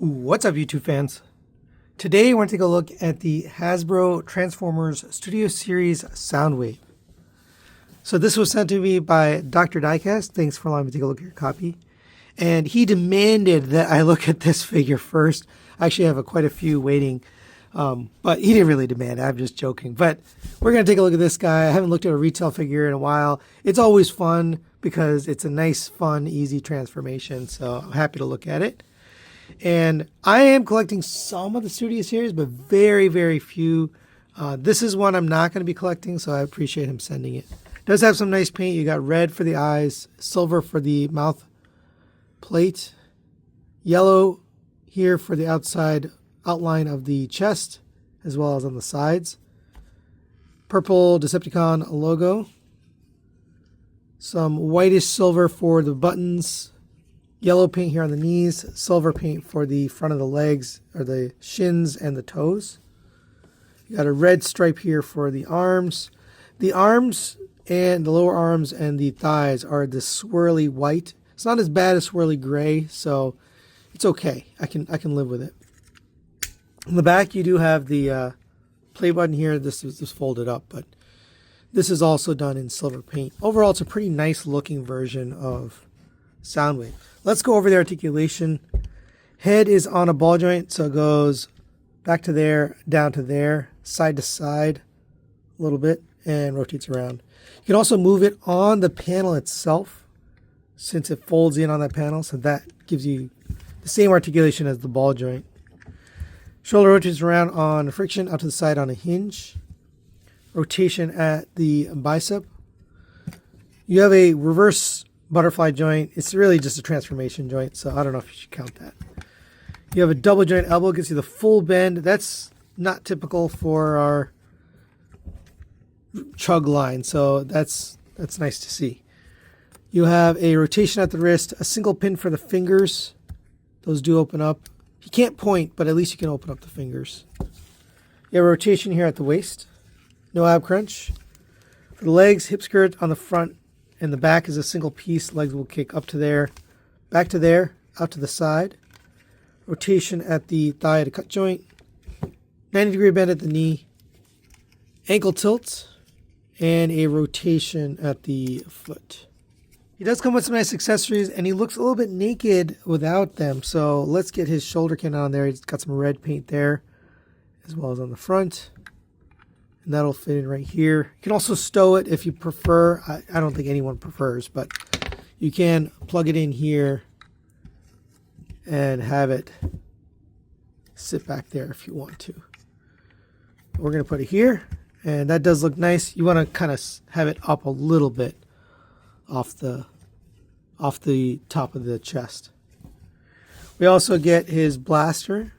What's up, YouTube fans? Today, we're going to take a look at the Hasbro Transformers Studio Series Soundwave. So this was sent to me by Dr. Diecast. Thanks for allowing me to take a look at your copy. And he demanded that I look at this figure first. I actually have quite a few waiting, but he didn't really demand it. I'm just joking. But we're going to take a look at this guy. I haven't looked at a retail figure in a while. It's always fun because it's a nice, fun, easy transformation. So I'm happy to look at it. And I am collecting some of the Studio Series, but very, very few. This is one I'm not going to be collecting, so I appreciate him sending it. It does have some nice paint. You got red for the eyes, silver for the mouth plate, yellow here for the outside outline of the chest, as well as on the sides. Purple Decepticon logo. Some whitish silver for the buttons. Yellow paint here on the knees, silver paint for the front of the legs, or the shins and the toes. You got a red stripe here for the arms. The arms and the lower arms and the thighs are this swirly white. It's not as bad as swirly gray, so it's okay. I can live with it. On the back, you do have the play button here. This is just folded up, but this is also done in silver paint. Overall, it's a pretty nice looking version of Soundwave. Let's go over the articulation. Head is on a ball joint, so it goes back to there, down to there, side to side a little bit, and rotates around. You can also move it on the panel itself, since it folds in on that panel, so that gives you the same articulation as the ball joint. Shoulder rotates around on friction, out to the side on a hinge. Rotation at the bicep. You have a reverse butterfly joint. It's really just a transformation joint, so I don't know if you should count that. You have a double joint elbow, gives you the full bend. That's not typical for our chug line, so that's nice to see. You have a rotation at the wrist, a single pin for the fingers. Those do open up. You can't point, but at least you can open up the fingers. You have a rotation here at the waist. No ab crunch. For the legs, hip skirt on the front, and the back is a single piece. Legs will kick up to there, back to there, out to the side. Rotation at the thigh at a cut joint. 90-degree bend at the knee. Ankle tilt. And a rotation at the foot. He does come with some nice accessories, and he looks a little bit naked without them. So let's get his shoulder cannon on there. He's got some red paint there, as well as on the front. And that'll fit in right here. You can also stow it if you prefer. I don't think anyone prefers, but you can plug it in here and have it sit back there if you want to. We're going to put it here, and that does look nice. You want to kind of have it up a little bit off the top of the chest. We also get his blaster.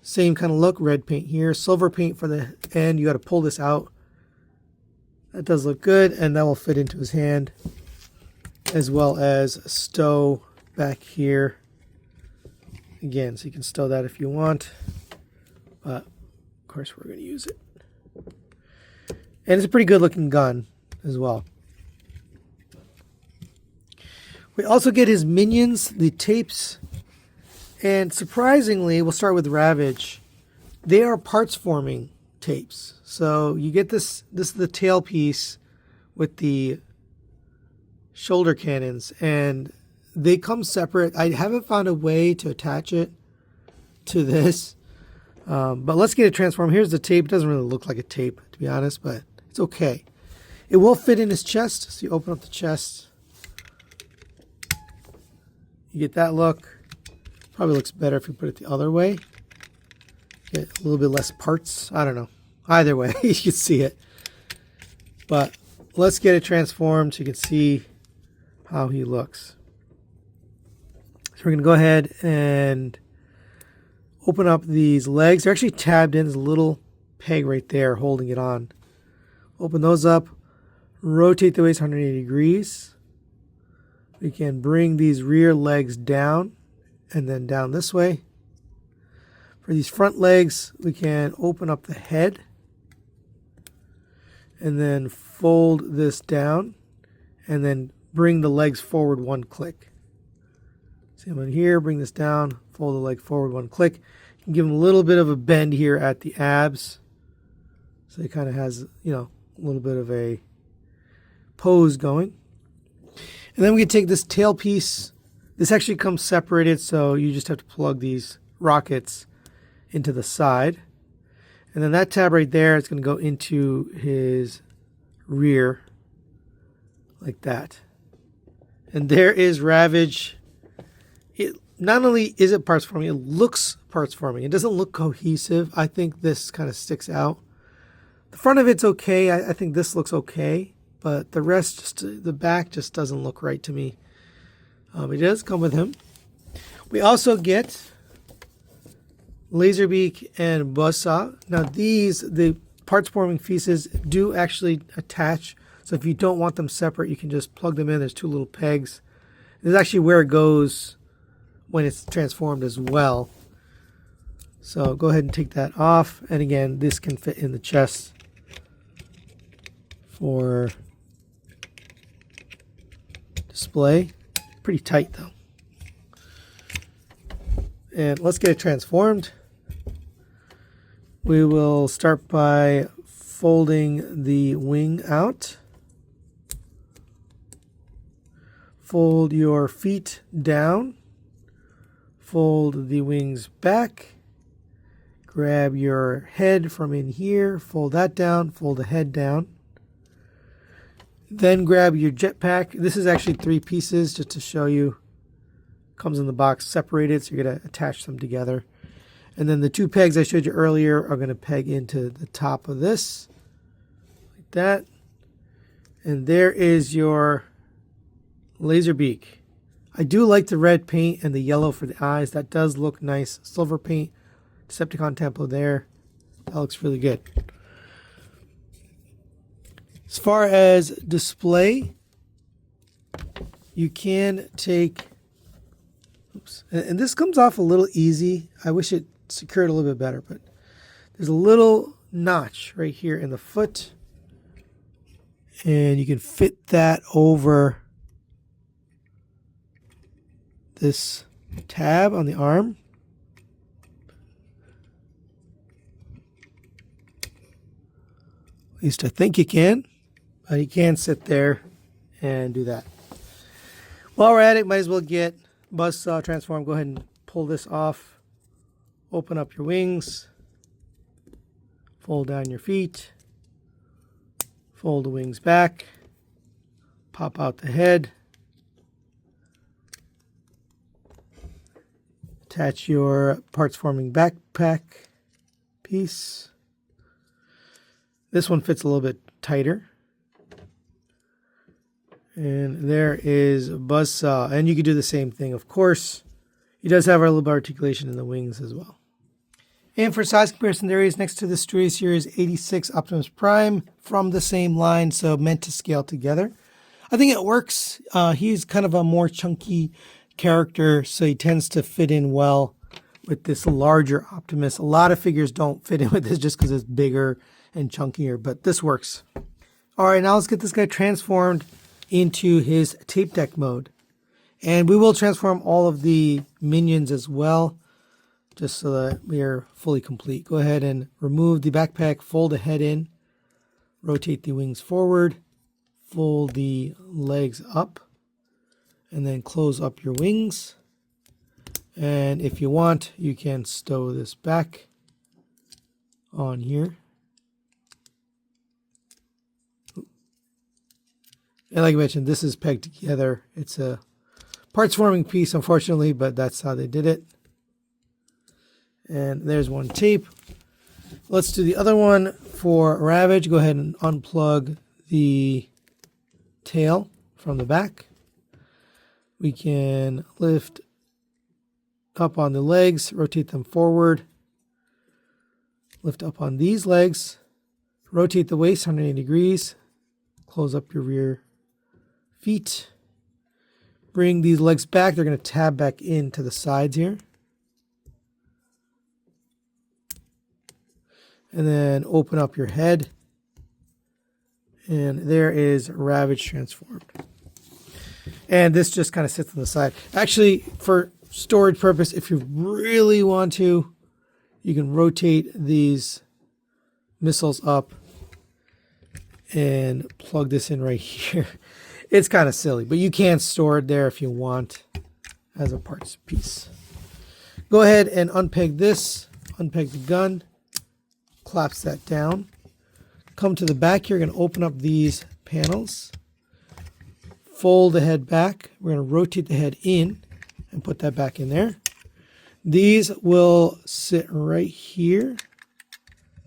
Same kind of look, red paint here, silver paint for the end. You got to pull this out. That does look good, and that will fit into his hand, as well as stow back here. Again, so you can stow that if you want, but of course we're going to use it. And it's a pretty good looking gun as well. We also get his minions, the tapes. And surprisingly, we'll start with Ravage. They are parts forming tapes. So you get this is the tail piece with the shoulder cannons, and they come separate. I haven't found a way to attach it to this, but let's get it transformed. Here's the tape. It doesn't really look like a tape, to be honest, but it's okay. It will fit in his chest, so you open up the chest. You get that look. Probably looks better if you put it the other way. Get a little bit less parts. I don't know. Either way, you can see it. But let's get it transformed so you can see how he looks. So we're going to go ahead and open up these legs. They're actually tabbed in. There's a little peg right there holding it on. Open those up. Rotate the waist 180 degrees. We can bring these rear legs down, and then down this way. For these front legs, we can open up the head and then fold this down and then bring the legs forward one click. Same one here, bring this down, fold the leg forward 1 click. You can give him a little bit of a bend here at the abs. So he kind of has, a little bit of a pose going. And then we can take this tail piece. This actually comes separated, so you just have to plug these rockets into the side. And then that tab right there is going to go into his rear like that. And there is Ravage. It not only is it parts forming, it looks parts forming. It doesn't look cohesive. I think this kind of sticks out. The front of it's okay. I think this looks okay, but the rest, the back just doesn't look right to me. It does come with him. We also get Laserbeak and Buzzsaw. Now the parts forming pieces do actually attach. So if you don't want them separate, you can just plug them in. There's 2 little pegs. This is actually where it goes when it's transformed as well. So go ahead and take that off. And again, this can fit in the chest for display. Pretty tight though. And let's get it transformed. We will start by folding the wing out. Fold your feet down. Fold the wings back. Grab your head from in here. Fold that down. Fold the head down. Then grab your jetpack. This is actually 3 pieces just to show you. Comes in the box separated, so you're going to attach them together. And then the 2 pegs I showed you earlier are going to peg into the top of this. Like that. And there is your Laserbeak. I do like the red paint and the yellow for the eyes. That does look nice. Silver paint, Decepticon tempo there. That looks really good. As far as display, you can take, and this comes off a little easy. I wish it secured a little bit better, but there's a little notch right here in the foot, and you can fit that over this tab on the arm. At least I think you can. But you can sit there and do that. While we're at it, might as well get Buzzsaw transform. Go ahead and pull this off. Open up your wings. Fold down your feet. Fold the wings back. Pop out the head. Attach your parts forming backpack piece. This one fits a little bit tighter. And there is Buzzsaw. And you could do the same thing, of course. He does have a little bit of articulation in the wings as well. And for size comparison, there he is next to the Studio Series 86 Optimus Prime from the same line, so meant to scale together. I think it works. He's kind of a more chunky character, so he tends to fit in well with this larger Optimus. A lot of figures don't fit in with this just because it's bigger and chunkier, but this works. All right, now let's get this guy transformed into his tape deck mode. And we will transform all of the minions as well, just so that we are fully complete. Go ahead and remove the backpack, fold the head in, rotate the wings forward, fold the legs up, and then close up your wings. And if you want, you can stow this back on here. And like I mentioned, this is pegged together. It's a parts forming piece, unfortunately, but that's how they did it. And there's one tape. Let's do the other one for Ravage. Go ahead and unplug the tail from the back. We can lift up on the legs, rotate them forward. Lift up on these legs, rotate the waist 180 degrees, close up your rear feet. Bring these legs back. They're going to tab back into the sides here. And then open up your head. And there is Ravage transformed. And this just kind of sits on the side. Actually, for storage purpose, if you really want to, you can rotate these missiles up and plug this in right here. It's kind of silly, but you can store it there if you want as a parts piece. Go ahead and unpeg this, unpeg the gun, collapse that down. Come to the back here, you're going to open up these panels, fold the head back. We're going to rotate the head in and put that back in there. These will sit right here.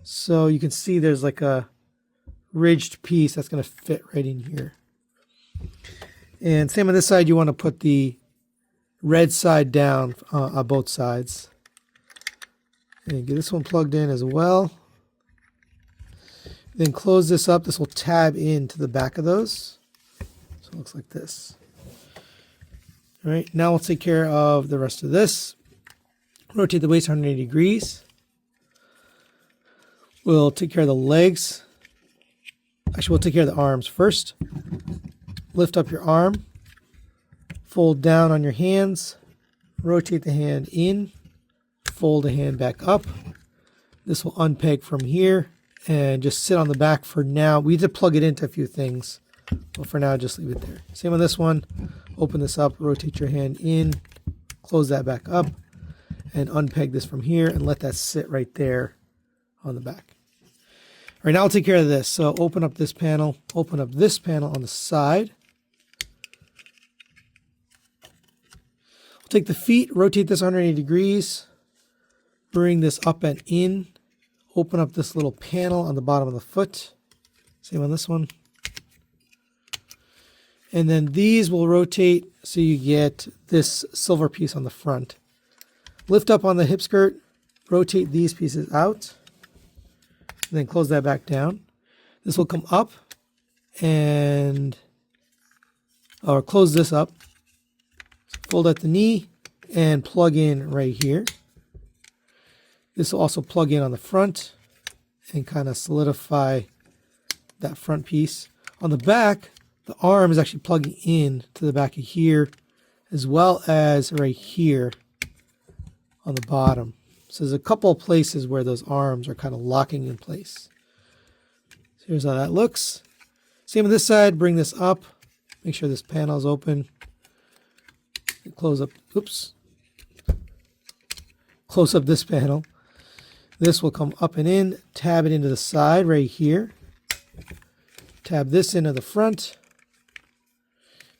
So you can see there's like a ridged piece that's going to fit right in here. And same on this side, you want to put the red side down on both sides. And get this one plugged in as well. Then close this up. This will tab into the back of those. So it looks like this. All right, now we'll take care of the rest of this. Rotate the waist 180 degrees. We'll take care of the legs. Actually, we'll take care of the arms first. Lift up your arm. Fold down on your hands. Rotate the hand in. Fold the hand back up. This will unpeg from here and just sit on the back for now. We need to plug it into a few things, but for now, just leave it there. Same on this one. Open this up, rotate your hand in, close that back up, and unpeg this from here and let that sit right there on the back. All right, now I'll take care of this. So open up this panel, open up this panel on the side. We'll take the feet, rotate this 180 degrees, bring this up and in, open up this little panel on the bottom of the foot. Same on this one. And then these will rotate so you get this silver piece on the front. Lift up on the hip skirt, rotate these pieces out, and then close that back down. This will come up or close this up, fold at the knee, and plug in right here. This will also plug in on the front and kind of solidify that front piece. On the back, the arm is actually plugging in to the back of here, as well as right here on the bottom. So there's a couple of places where those arms are kind of locking in place. So here's how that looks. Same on this side, bring this up, make sure this panel is open. And close up, close up this panel. This will come up and in, tab it into the side right here. Tab this into the front.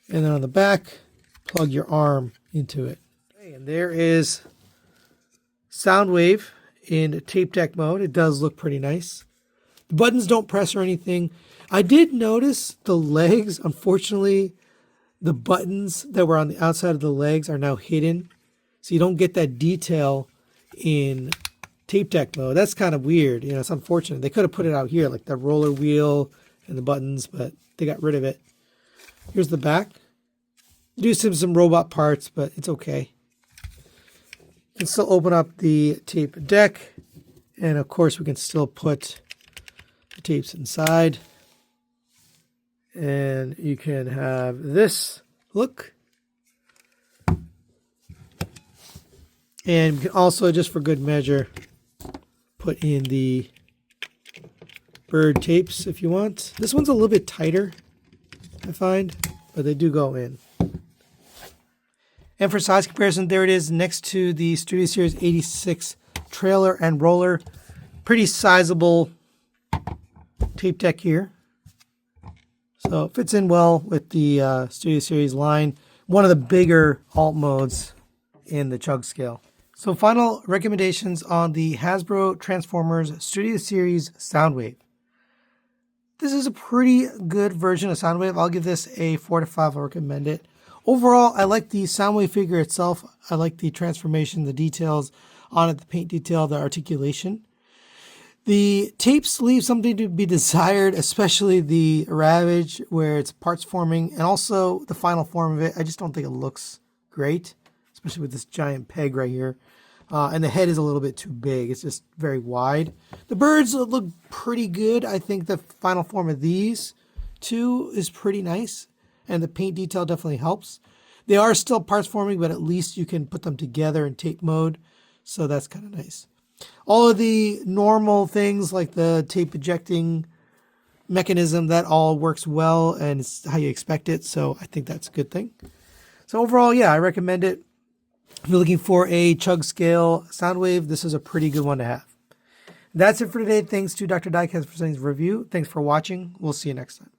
And then on the back, plug your arm into it. Okay, and there is Soundwave in tape deck mode. It does look pretty nice. The buttons don't press or anything. I did notice the legs. Unfortunately, the buttons that were on the outside of the legs are now hidden. So you don't get that detail in tape deck mode. That's kind of weird. You know, it's unfortunate. They could have put it out here, like the roller wheel and the buttons, but they got rid of it. Here's the back. Do some robot parts, but it's okay. You can still open up the tape deck. And of course, we can still put the tapes inside. And you can have this look. And you can also, just for good measure, put in the bird tapes if you want. This one's a little bit tighter, I find, but they do go in. And for size comparison, there it is next to the Studio Series 86 trailer and roller. Pretty sizable tape deck here. So it fits in well with the Studio Series line. One of the bigger alt modes in the chug scale. So final recommendations on the Hasbro Transformers Studio Series Soundwave. This is a pretty good version of Soundwave. I'll give this a 4 to 5. I'll recommend it. Overall, I like the Soundwave figure itself. I like the transformation, the details on it, the paint detail, the articulation. The tapes leave something to be desired, especially the Ravage, where it's parts forming, and also the final form of it. I just don't think it looks great, especially with this giant peg right here. And the head is a little bit too big. It's just very wide. The birds look pretty good. I think the final form of these two is pretty nice. and the paint detail definitely helps. They are still parts forming, but at least you can put them together in tape mode, so that's kind of nice. All of the normal things like the tape ejecting mechanism, that all works well and it's how you expect it, so I think that's a good thing. So overall, yeah, I recommend it. If you're looking for a chug scale Soundwave, this is a pretty good one to have. That's it for today. Thanks to Dr. Diecast for sending this review. Thanks for watching. We'll see you next time.